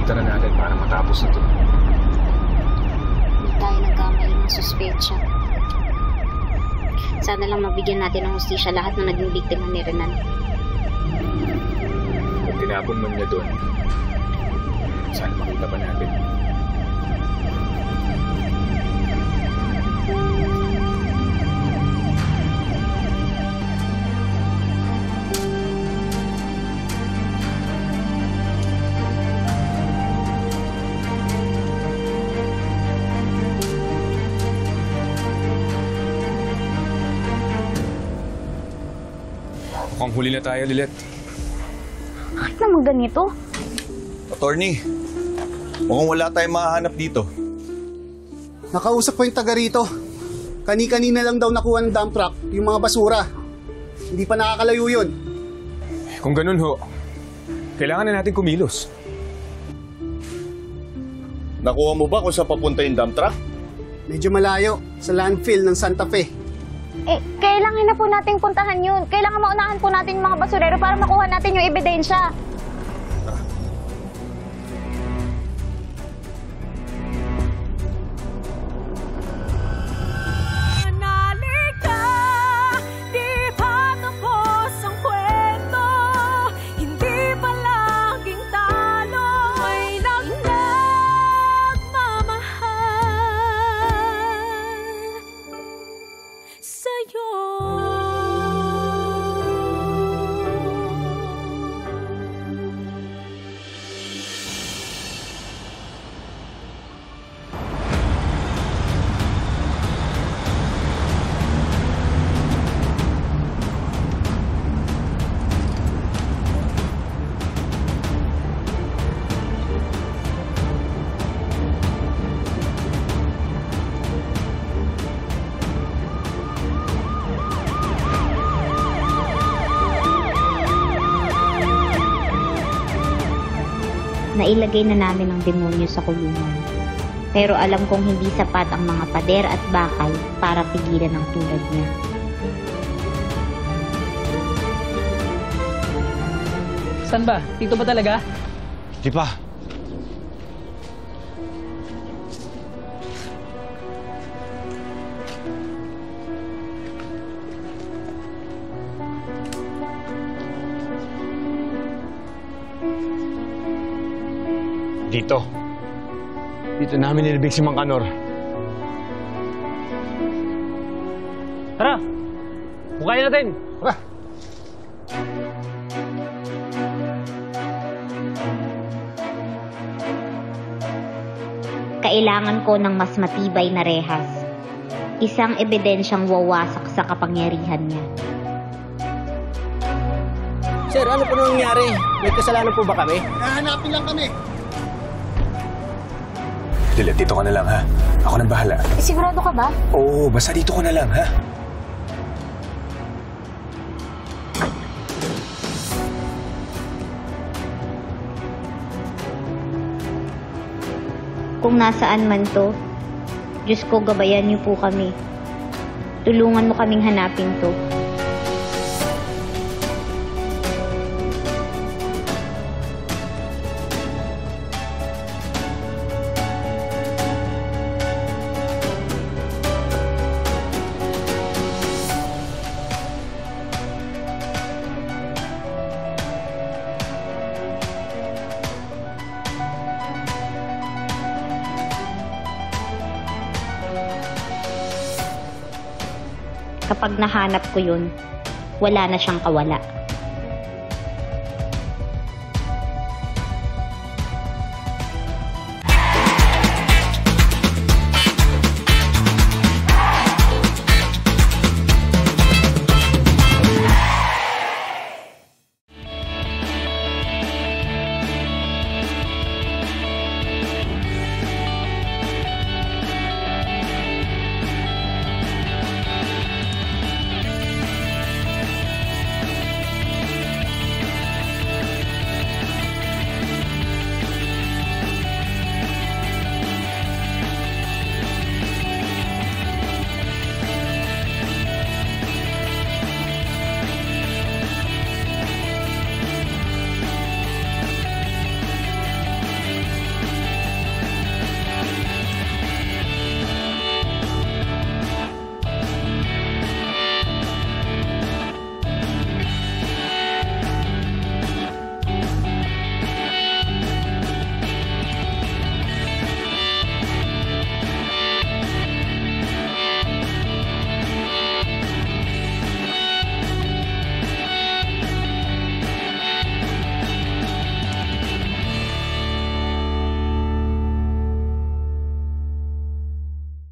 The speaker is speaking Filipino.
Lapitan na natin para matapos ito. Hindi tayo nagkamali ng suspecha. Sana lang mabigyan natin ng hustisya lahat ng naging biktima ni Renan. Kung tinapon mo niya doon, sana makita pa natin. Mukhang huli na tayo, Lilet. Bakit naman ganito? Attorney, mukhang wala tayong mahahanap dito. Nakausap ko yung taga rito. Kani-kanina lang daw nakuha ng dump truck yung mga basura. Hindi pa nakakalayo yun. Kung ganun ho, kailangan na natin kumilos. Nakuha mo ba kung saan papunta yung dump truck? Medyo malayo, sa landfill ng Santa Fe. Kailangan na po nating puntahan yun. Kailangan maunahan po natin yung mga basurero para makuha natin yung ebidensya. Nailagay na namin ang demonyo sa kulungan. Pero alam kong hindi sapat ang mga pader at bakal para pigilan ang tulad niya. Saan ba? Dito ba talaga? Di pa. Dito. Dito namin nilibig si Mang Kanor. Tara! Bukayin natin! Tara! Kailangan ko ng mas matibay na rehas. Isang ebidensyang wawasak sa kapangyarihan niya. Sir, ano po nangyari? May kasalanan po ba kami? Hahanapin lang kami. Lilet, dito ka na lang, ha? Ako nang bahala. Sigurado ka ba? Oo, basta dito ka na lang, ha? Kung nasaan man to, Diyos ko, gabayan niyo po kami. Tulungan mo kaming hanapin to. Kapag nahanap ko yun, wala na siyang kawala.